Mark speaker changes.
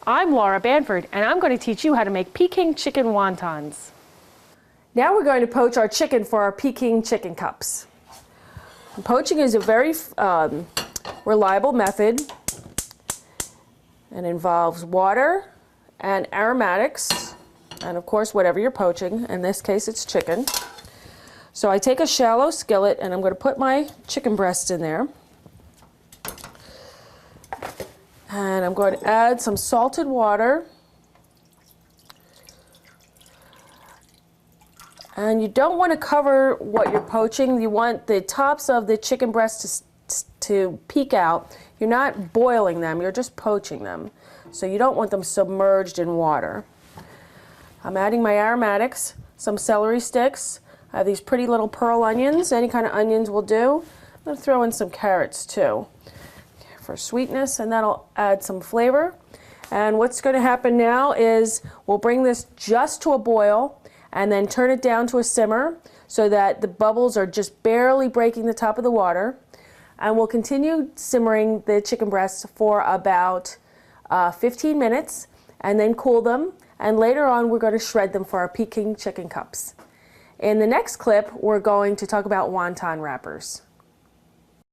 Speaker 1: I'm Laura Banford, and I'm going to teach you how to make Peking chicken wontons. Now we're going to poach our chicken for our Peking chicken cups. Poaching is a very reliable method and involves water and aromatics, and of course whatever you're poaching. In this case it's chicken. So I take a shallow skillet and I'm going to put my chicken breast in there. And I'm going to add some salted water. And you don't want to cover what you're poaching. You want the tops of the chicken breast to peek out. You're not boiling them, you're just poaching them. So you don't want them submerged in water. I'm adding my aromatics, some celery sticks. I have these pretty little pearl onions. Any kind of onions will do. I'm going to throw in some carrots too for sweetness, and that'll add some flavor. And what's going to happen now is we'll bring this just to a boil and then turn it down to a simmer so that the bubbles are just barely breaking the top of the water. And we'll continue simmering the chicken breasts for about 15 minutes and then cool them. And later on we're going to shred them for our Peking chicken cups. In the next clip we're going to talk about wonton wrappers.